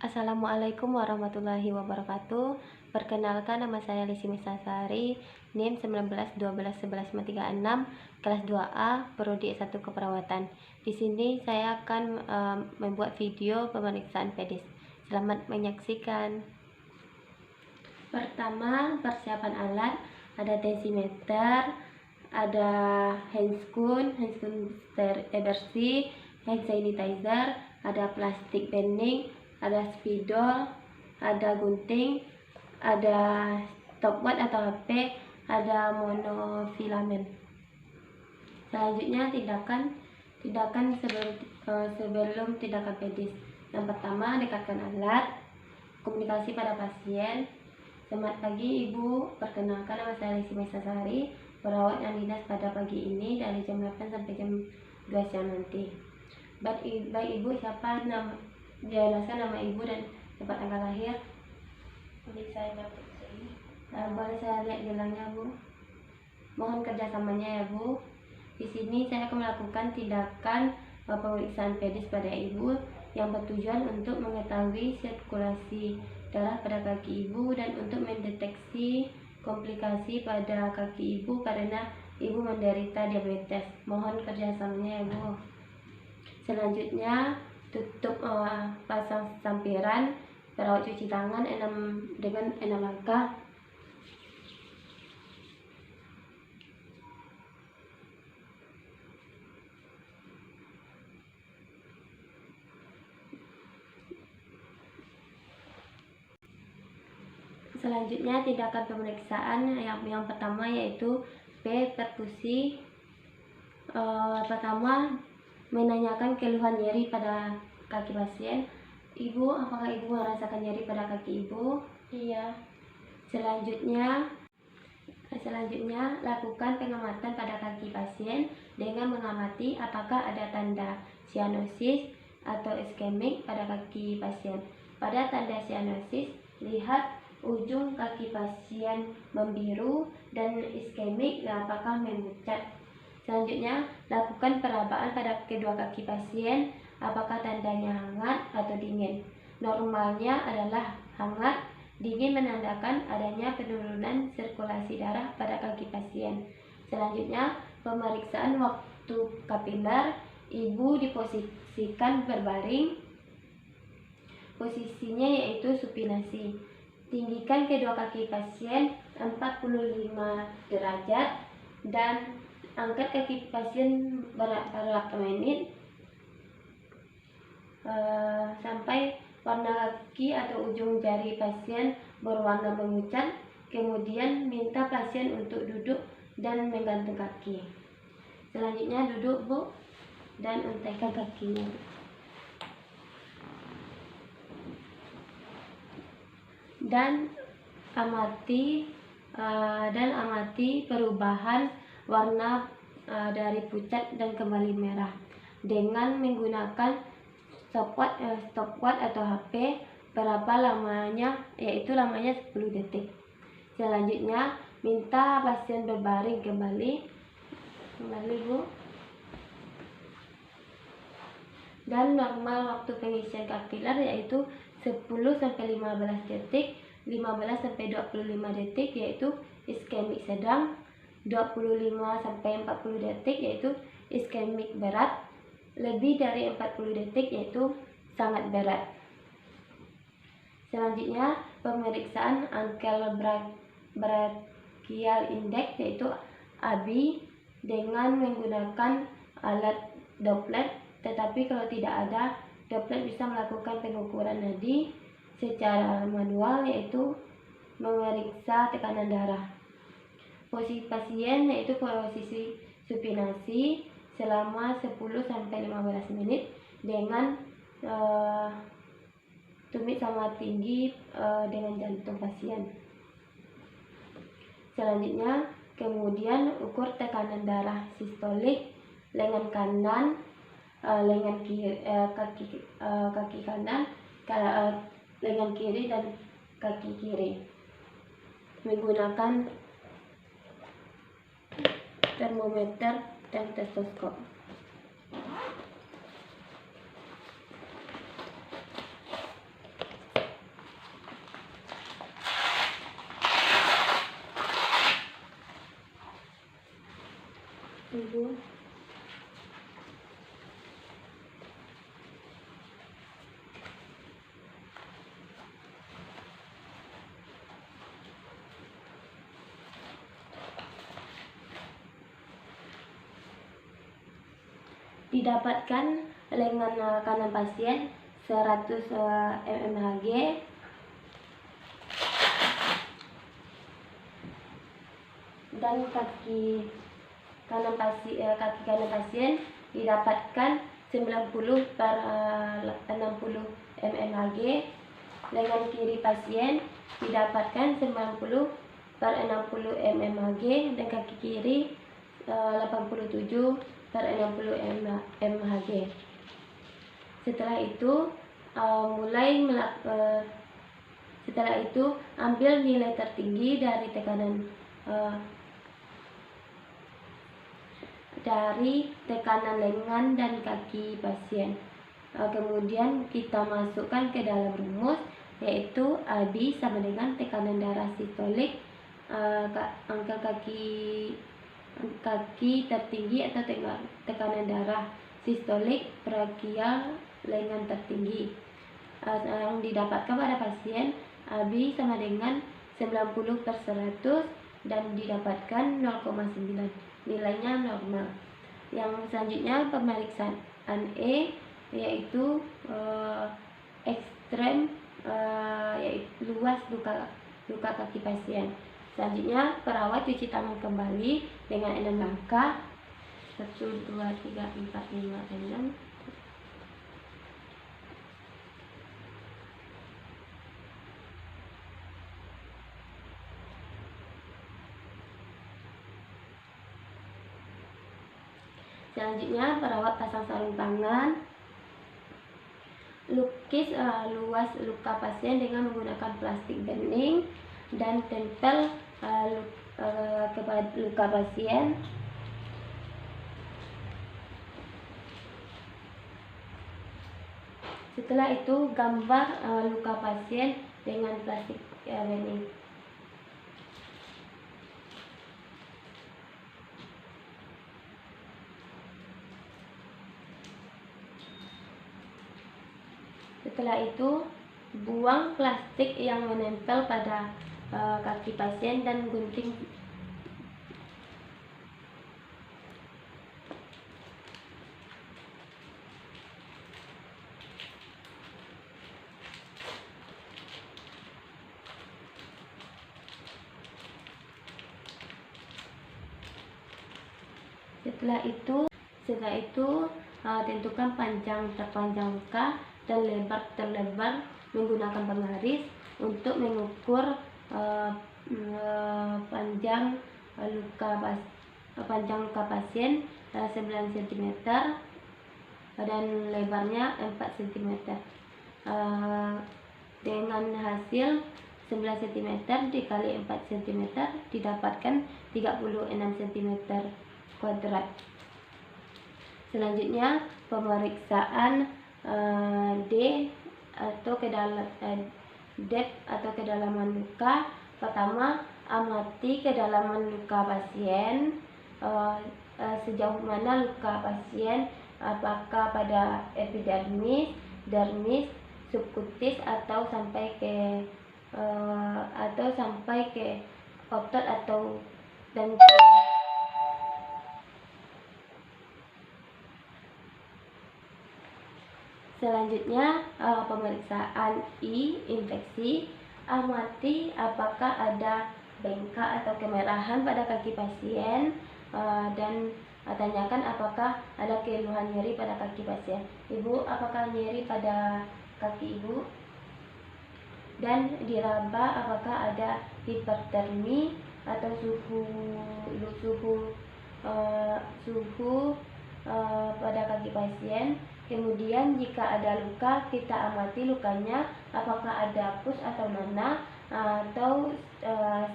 Assalamualaikum warahmatullahi wabarakatuh. Perkenalkan, nama saya Lisi Misasari, NIM 19121136, kelas 2A, Prodi S1 Keperawatan. Di sini saya akan membuat video pemeriksaan pedis. Selamat menyaksikan. Pertama, persiapan alat. Ada tensimeter, ada handscoon bersih, hand sanitizer, ada plastik bending, ada spidol, ada gunting, ada stopwatch atau HP, ada monofilamen. Selanjutnya tindakan sebelum tindakan pedis. Yang pertama, dekatkan alat. Komunikasi pada pasien. Selamat pagi Ibu, perkenalkan nama saya Lisi Misasari, perawat yang dinas pada pagi ini dari jam 8 sampai jam 2 siang nanti. Baik Ibu, siapa nama? Jelaskan nama Ibu dan tempat tanggal lahir. Boleh saya dapat ini? Boleh saya lihat gelangnya Bu? Mohon kerjasamanya ya Bu. Di sini saya akan melakukan tindakan pemeriksaan pedis pada Ibu yang bertujuan untuk mengetahui sirkulasi darah pada kaki Ibu dan untuk mendeteksi komplikasi pada kaki Ibu karena Ibu menderita diabetes. Mohon kerjasamanya ya Bu. Selanjutnya, tutup pasang sampiran, perawat cuci tangan dengan 6 langkah. Selanjutnya, tindakan pemeriksaan yang pertama yaitu perkusi. Pertama, menanyakan keluhan nyeri pada kaki pasien. Ibu, apakah Ibu merasakan nyeri pada kaki Ibu? Iya. Selanjutnya, lakukan pengamatan pada kaki pasien dengan mengamati apakah ada tanda sianosis atau iskemik pada kaki pasien. Pada tanda sianosis, lihat ujung kaki pasien membiru dan iskemik apakah membucat. Selanjutnya, lakukan perabaan pada kedua kaki pasien, apakah tandanya hangat atau dingin. Normalnya adalah hangat, dingin menandakan adanya penurunan sirkulasi darah pada kaki pasien. Selanjutnya, pemeriksaan waktu kapiler. Ibu diposisikan berbaring. Posisinya yaitu supinasi. Tinggikan kedua kaki pasien 45 derajat dan angkat kaki pasien berapa menit sampai warna kaki atau ujung jari pasien berwarna mengucat. Kemudian minta pasien untuk duduk dan menggantung kaki. Selanjutnya duduk Bu dan untaikan kakinya. Dan amati perubahan warna dari pucat dan kembali merah dengan menggunakan stopwatch atau HP. Berapa lamanya? Yaitu lamanya 10 detik. Selanjutnya, minta pasien berbaring kembali Bu. Dan normal waktu pengisian kapiler yaitu 10-15 detik, 15-25 detik yaitu iskemik sedang, 25-40 detik yaitu iskemik berat, lebih dari 40 detik yaitu sangat berat. Selanjutnya, pemeriksaan ankle brachial index yaitu ABI dengan menggunakan alat Doppler. Tetapi kalau tidak ada Doppler, bisa melakukan pengukuran nadi secara manual yaitu memeriksa tekanan darah. Posisi pasien yaitu posisi supinasi selama 10-15 menit dengan tumit sama tinggi dengan jantung pasien. Selanjutnya, kemudian ukur tekanan darah sistolik lengan kanan, lengan kiri, kaki kanan, lengan kiri dan kaki kiri menggunakan termometer dan stetoskop. Ibu. Didapatkan lengan kanan pasien 100 mmHg, dan kaki kanan pasien didapatkan 90/60 mmHg. Lengan kiri pasien didapatkan 90/60 mmHg dan kaki kiri 87/60 mmHg. Setelah itu ambil nilai tertinggi dari tekanan lengan dan kaki pasien. Kemudian kita masukkan ke dalam rumus, yaitu AB sama dengan tekanan darah sistolik, angka kaki tertinggi atau tekanan darah sistolik brachial lengan tertinggi yang didapatkan pada pasien. AB sama dengan 90/100 dan didapatkan 0,9, nilainya normal. Yang selanjutnya pemeriksaan E, yaitu ekstrem, yaitu luas luka kaki pasien. Selanjutnya perawat cuci tangan kembali dengan 6 langkah. 1, 2, 3, 4, 5, 6. Selanjutnya perawat pasang sarung tangan, lukis luas luka pasien dengan menggunakan plastik bening dan tempel kepada luka pasien. Setelah itu gambar luka pasien dengan plastik bening. Setelah itu buang plastik yang menempel pada kaki pasien dan gunting. Setelah itu tentukan panjang terpanjang luka dan lebar terlebar menggunakan penggaris untuk mengukur panjang luka pasien 9 cm dan lebarnya 4 cm. Dengan hasil 9 cm dikali 4 cm didapatkan 36 cm kuadrat. Selanjutnya pemeriksaan D atau depth atau kedalaman luka. Pertama, amati kedalaman luka pasien, sejauh mana luka pasien, apakah pada epidermis, dermis, subkutis atau sampai ke otot dan selanjutnya pemeriksaan I, infeksi. Amati apakah ada bengkak atau kemerahan pada kaki pasien, dan tanyakan apakah ada keluhan nyeri pada kaki pasien. Ibu, apakah nyeri pada kaki ibu? Dan diraba apakah ada hipertermi atau suhu pada kaki pasien. Kemudian jika ada luka, kita amati lukanya apakah ada pus atau nanah atau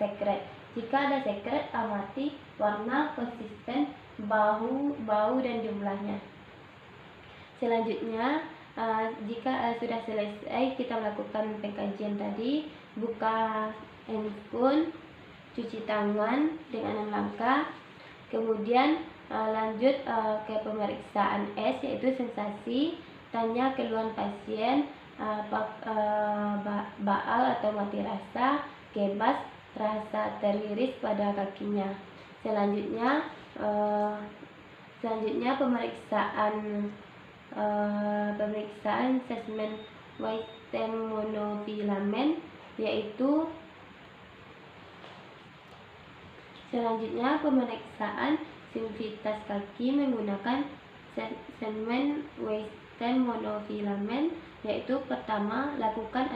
sekret. Jika ada sekret, amati warna, konsisten, bau dan jumlahnya. Selanjutnya jika sudah selesai kita melakukan pengkajian tadi, buka handphone, cuci tangan dengan 6 langkah. Kemudian Lanjut ke pemeriksaan S, yaitu sensasi. Tanya keluhan pasien, baal atau mati rasa, kebas, rasa teriris pada kakinya. Selanjutnya pemeriksaan segmen Whittem monofilament, yaitu selanjutnya pemeriksaan sinusitas kaki menggunakan segmen Whittem monofilament, yaitu pertama lakukan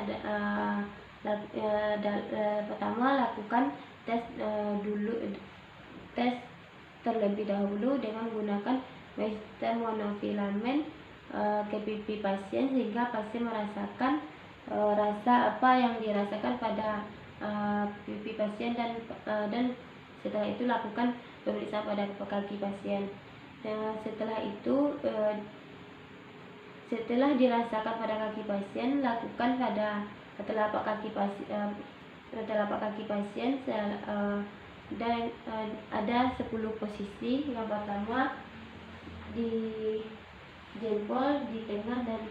tes terlebih dahulu dengan menggunakan Whittem monofilament ke pipi pasien, sehingga pasien merasakan rasa apa yang dirasakan pada pipi pasien, dan setelah itu lakukan pemeriksaan pada kaki pasien. Setelah dirasakan pada kaki pasien, lakukan pada telapak kaki pasien, dan ada 10 posisi. Yang pertama di jempol, di tengah, dan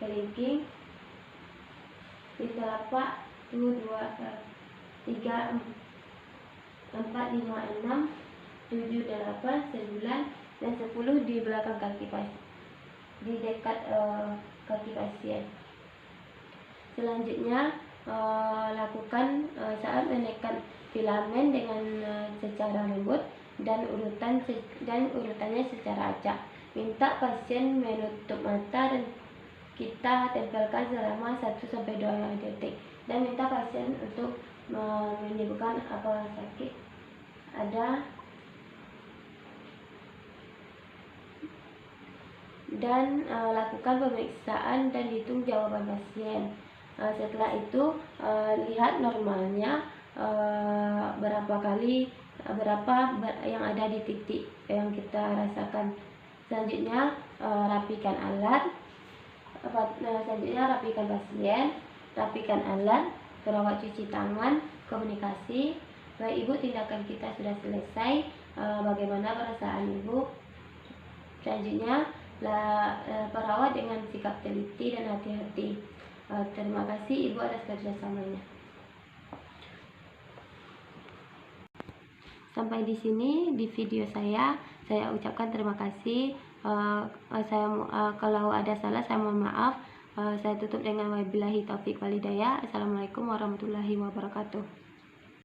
kelingking, di telapak 1, 2, 3, 4, 5, 6, 7, 8, 9, dan 10 di belakang kaki pasien, di dekat kaki pasien. Selanjutnya lakukan saat menekan filamen dengan secara lembut dan urutannya secara acak. Minta pasien menutup mata dan kita tempelkan selama 1-2 detik, dan minta pasien untuk menyebutkan apa sakit ada, dan lakukan pemeriksaan dan hitung jawaban pasien. Setelah itu lihat normalnya berapa yang ada di titik yang kita rasakan. Selanjutnya rapikan pasien, rapikan alat, perawat cuci tangan, komunikasi. Baik Ibu, tindakan kita sudah selesai. Bagaimana perasaan Ibu? Selanjutnya perawat dengan sikap teliti dan hati-hati. Terima kasih Ibu atas kerjasamanya. Sampai di sini di video saya ucapkan terima kasih. Kalau ada salah saya mohon maaf. Saya tutup dengan wabillahi taufik walhidayah. Assalamualaikum warahmatullahi wabarakatuh.